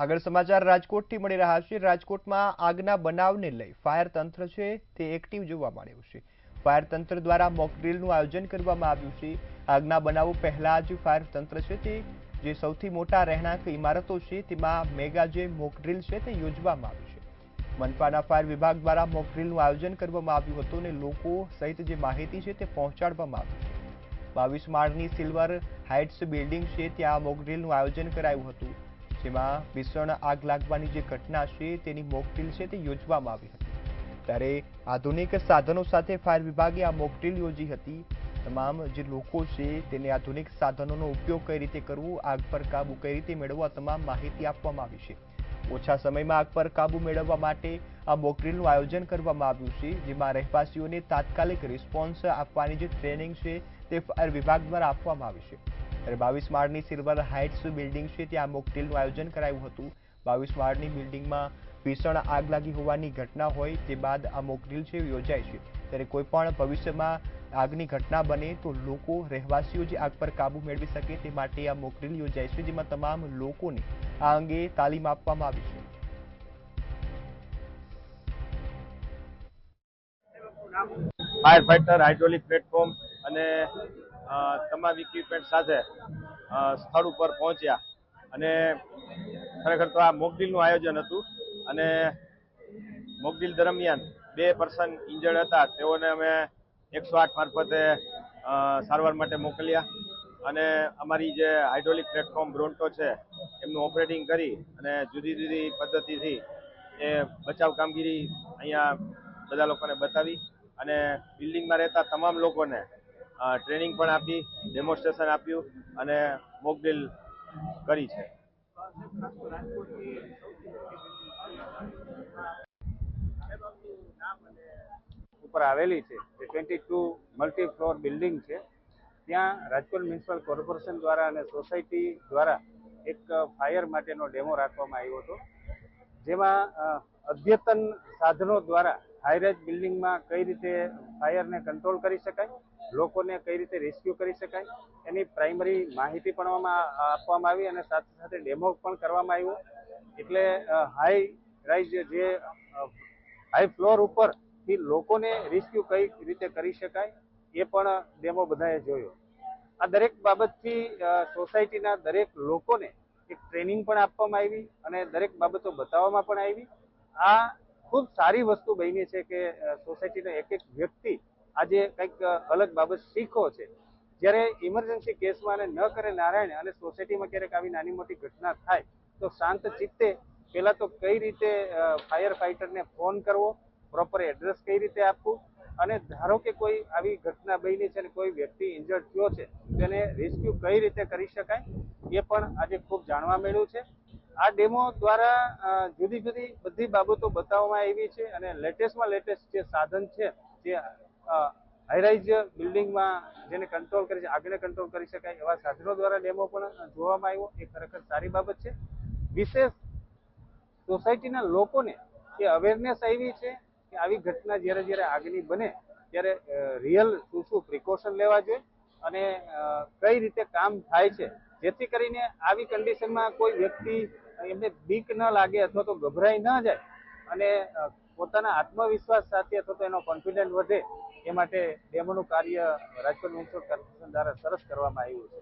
આગળ સમાચાર રાજકોટથી મળી રહ્યા છે। રાજકોટમાં આગના બનાવને લઈ ફાયર તંત્ર છે તે એક્ટિવ જોવા મળ્યું છે। ફાયર તંત્ર દ્વારા મોક ડ્રીલનું આયોજન કરવામાં આવ્યું છે। આગના બનાવો પહેલા જ ફાયર તંત્ર છે તે જે સૌથી મોટા રહેણાંક ઇમારતો છે તેમાં મેગા જે મોક ડ્રીલ છે તે યોજવામાં આવ્યું છે। મનપાના ફાયર વિભાગ દ્વારા મોક ડ્રીલનું આયોજન કરવામાં આવ્યું હતું અને લોકો સહિત જે માહિતી છે તે પહોંચાડવામાં આવી છે। 22 માળની સિલ્વર હાઇટ્સ બિલ્ડિંગ છે ત્યાં મોક ડ્રીલનું આયોજન કરાયું હતું, જેમાં ભીષણ આગ લાગવાની જે ઘટના છે તેની મોક ડ્રીલ છે તે યોજવામાં આવી હતી। ત્યારે આધુનિક સાધનો સાથે ફાયર વિભાગે આ મોક ડ્રીલ યોજી હતી। તમામ જે લોકો છે તેને આધુનિક સાધનોનો ઉપયોગ કઈ રીતે કરવો, આગ પર કાબુ કઈ રીતે મેળવવા, તમામ માહિતી આપવામાં આવી છે। ઓછા સમયમાં આગ પર કાબુ મેળવવા માટે આ મોક ડ્રીલનું આયોજન કરવામાં આવ્યું છે, જેમાં રહેવાસીઓને તાત્કાલિક રિસ્પોન્સ આપવાની જે ટ્રેનિંગ છે તે ફાયર વિભાગ દ્વારા આપવામાં આવી છે। ત્યારે 22 માળની સિલ્વર હાઇટ્સ બિલ્ડિંગ છે ત્યાં મોક ડ્રીલનું આયોજન કરાયું હતું। 22 માળની બિલ્ડિંગમાં ભીષણ આગ લાગી હોવાની ઘટના હોય તે બાદ આ મોક ડ્રીલ છે યોજાય છે। ત્યારે કોઈ પણ ભવિષ્યમાં આગની ઘટના બને તો લોકો રહેવાસીઓ જે આગ પર કાબુ મેળવી શકે તે માટે આ મોક ડ્રીલ યોજાય છે, જેમાં તમામ લોકોને આ અંગે તાલીમ આપવામાં આવી છે। ફાયર ફાઇટર હાઇડ્રોલિક પ્લેટફોર્મ અને તમામ ઇક્વિપમેન્ટ સાથે સ્થળ ઉપર પહોંચ્યા અને ખરેખર તો આ મોકડ્રીલનું આયોજન હતું અને મોકડ્રીલ દરમિયાન 2 પર્સન ઇન્જર્ડ હતા, તેઓને અમે 108 મારફતે સારવાર માટે મોકલ્યા અને અમારી જે હાઇડ્રોલિક પ્લેટફોર્મ બ્રોન્ટો છે એમનું ઓપરેટિંગ કરી અને જુદી જુદી પદ્ધતિથી એ બચાવ કામગીરી અહીંયા બધા લોકોને બતાવી અને બિલ્ડિંગમાં રહેતા તમામ લોકોને ટ્રેનિંગ પણ આપી, ડેમોન્સ્ટ્રેશન આપ્યું અને મોક ડ્રીલ કરી છે। ઉપર આવેલી છે જે 22 મલ્ટી ફ્લોર બિલ્ડિંગ છે, ત્યાં રાજકોટ મ્યુનિસિપલ કોર્પોરેશન દ્વારા અને સોસાયટી દ્વારા એક ફાયર માટેનો ડેમો રાખવામાં આવ્યો હતો, જેમાં અદ્યતન સાધનો દ્વારા હાઈરાઇઝ બિલ્ડિંગમાં કઈ રીતે ફાયરને કંટ્રોલ કરી શકાય, લોકોને કઈ રીતે રેસ્ક્યુ કરી શકાય એની પ્રાઇમરી માહિતી પણ આપવામાં આવી અને સાથે સાથે ડેમો પણ કરવામાં આવ્યો। એટલે હાઈ રાઇઝ જે હાઈ ફ્લોર ઉપરથી લોકોને રેસ્ક્યુ કઈ રીતે કરી શકાય એ પણ ડેમો બધાએ જોયો। આ દરેક બાબતથી સોસાયટીના દરેક લોકોને એક ટ્રેનિંગ પણ આપવામાં આવી અને દરેક બાબતો બતાવવામાં પણ આવી। આ ખૂબ સારી વસ્તુ બની છે કે સોસાયટીનો એક એક વ્યક્તિ આજે કંઈક અલગ બાબત શીખો છે। જ્યારે ઇમરજન્સી કેસમાં અને ન કરે નારાયણ અને સોસાયટીમાં ક્યારેક આવી નાની મોટી ઘટના થાય તો શાંત ચિત્તે પહેલાં તો કઈ રીતે ફાયર ફાઇટરને ફોન કરવો, પ્રોપર એડ્રેસ કઈ રીતે આપવું અને ધારો કે કોઈ આવી ઘટના બની છે અને કોઈ વ્યક્તિ ઇન્જર્ડ થયો છે તેને રેસ્ક્યુ કઈ રીતે કરી શકાય એ પણ આજે ખૂબ જાણવા મળ્યું છે। આ ડેમો દ્વારા જુદી જુદી બધી બાબતો બતાવવામાં આવી છે અને લેટેસ્ટમાં લેટેસ્ટ જે સાધન છે જે હાઈરાઇઝ બિલ્ડિંગમાં જેને કંટ્રોલ કરી આગને કંટ્રોલ કરી શકાય એવા સાધનો દ્વારા ડેમો પણ જોવામાં આવ્યો, એ ખરેખર સારી બાબત છે। વિશેષ સોસાયટીના લોકોને એ અવેરનેસ આવી છે કે આવી ઘટના જ્યારે આગની બને ત્યારે રિયલ શું પ્રિકોશન લેવા જોઈએ અને કઈ રીતે કામ થાય છે, જેથી કરીને આવી કન્ડિશનમાં કોઈ વ્યક્તિ એમને બીક ન લાગે અથવા તો ગભરાઈ ન જાય અને પોતાના આત્મવિશ્વાસ સાથે અથવા તો એનો કોન્ફિડન્સ વધે એ માટે ડેમોનું કાર્ય રાજકોટ મ્યુનિસિપલ કોર્પોરેશન દ્વારા સરસ કરવામાં આવ્યું છે।